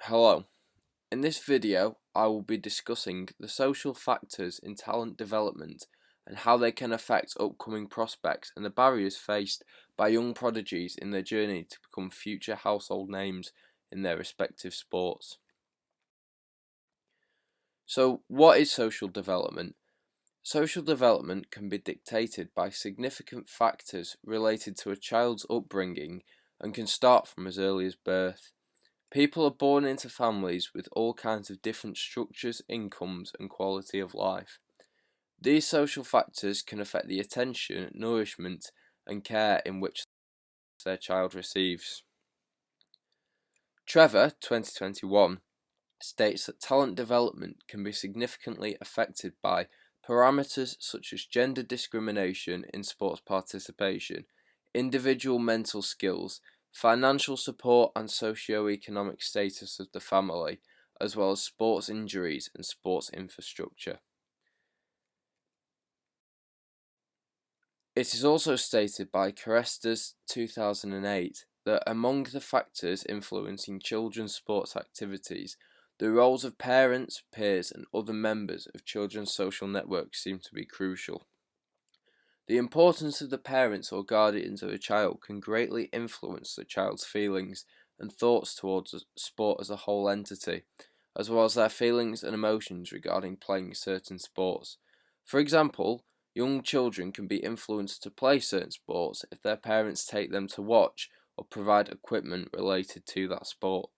Hello, in this video I will be discussing the social factors in talent development and how they can affect upcoming prospects and the barriers faced by young prodigies in their journey to become future household names in their respective sports. So, what is social development? Social development can be dictated by significant factors related to a child's upbringing and can start from as early as birth. People are born into families with all kinds of different structures, incomes, and quality of life. These social factors can affect the attention, nourishment, and care in which their child receives. Trevor, 2021, states that talent development can be significantly affected by parameters such as gender discrimination in sports participation, individual mental skills, financial support and socio-economic status of the family, as well as sports injuries and sports infrastructure. It is also stated by Keresztes 2008 that among the factors influencing children's sports activities, the roles of parents, peers, and other members of children's social networks seem to be crucial. The importance of the parents or guardians of a child can greatly influence the child's feelings and thoughts towards sport as a whole entity, as well as their feelings and emotions regarding playing certain sports. For example, young children can be influenced to play certain sports if their parents take them to watch or provide equipment related to that sport.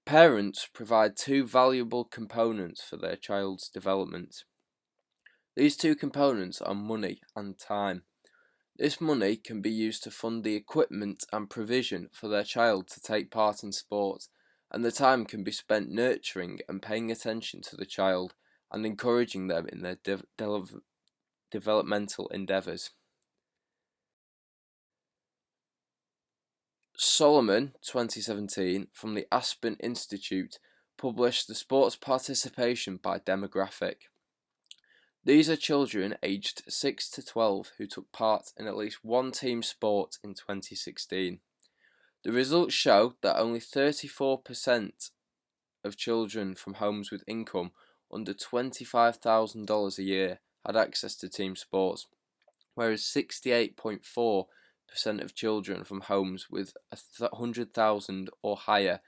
Parents provide two valuable components for their child's development. These two components are money and time. This money can be used to fund the equipment and provision for their child to take part in sport, and the time can be spent nurturing and paying attention to the child and encouraging them in their developmental endeavours. Solomon, 2017, from the Aspen Institute, published the sports participation by demographic. These are children aged 6 to 12 who took part in at least one team sport in 2016. The results show that only 34% of children from homes with income under $25,000 a year had access to team sports, whereas 68.4% of children from homes with $100,000 or higher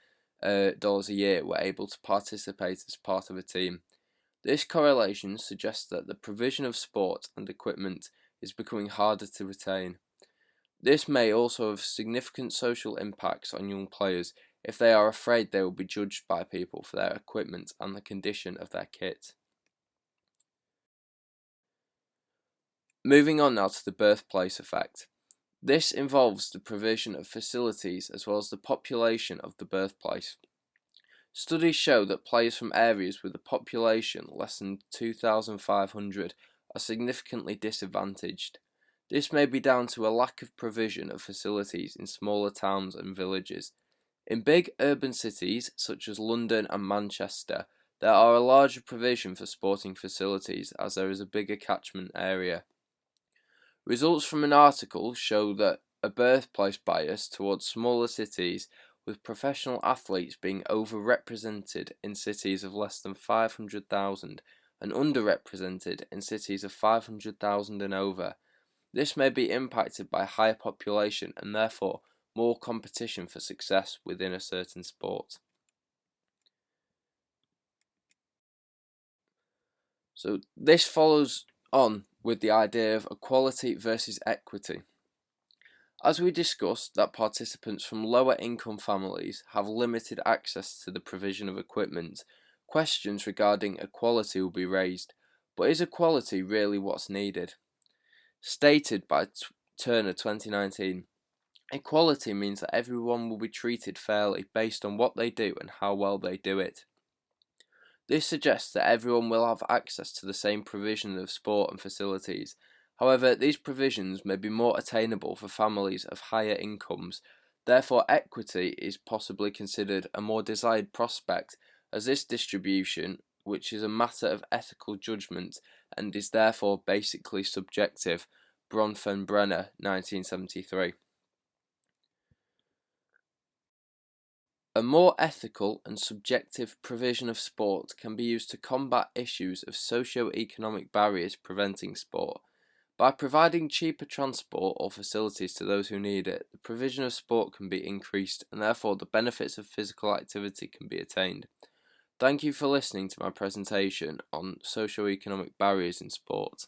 dollars a year were able to participate as part of a team. This correlation suggests that the provision of sport and equipment is becoming harder to retain. This may also have significant social impacts on young players if they are afraid they will be judged by people for their equipment and the condition of their kit. Moving on now to the birthplace effect. This involves the provision of facilities as well as the population of the birthplace. Studies show that players from areas with a population less than 2,500 are significantly disadvantaged. This may be down to a lack of provision of facilities in smaller towns and villages. In big urban cities such as London and Manchester, there are a larger provision for sporting facilities as there is a bigger catchment area. Results from an article show that a birthplace bias towards smaller cities with professional athletes being overrepresented in cities of less than 500,000 and underrepresented in cities of 500,000 and over. This may be impacted by higher population and therefore more competition for success within a certain sport. So this follows on with the idea of equality versus equity. As we discussed that participants from lower income families have limited access to the provision of equipment, questions regarding equality will be raised, but is equality really what's needed? Stated by Turner 2019, equality means that everyone will be treated fairly based on what they do and how well they do it. This suggests that everyone will have access to the same provision of sport and facilities. However, these provisions may be more attainable for families of higher incomes. Therefore, equity is possibly considered a more desired prospect, as this distribution, which is a matter of ethical judgment and is therefore basically subjective. Bronfenbrenner, 1973. A more ethical and subjective provision of sport can be used to combat issues of socio-economic barriers preventing sport. By providing cheaper transport or facilities to those who need it, the provision of sport can be increased and therefore the benefits of physical activity can be attained. Thank you for listening to my presentation on socio-economic barriers in sport.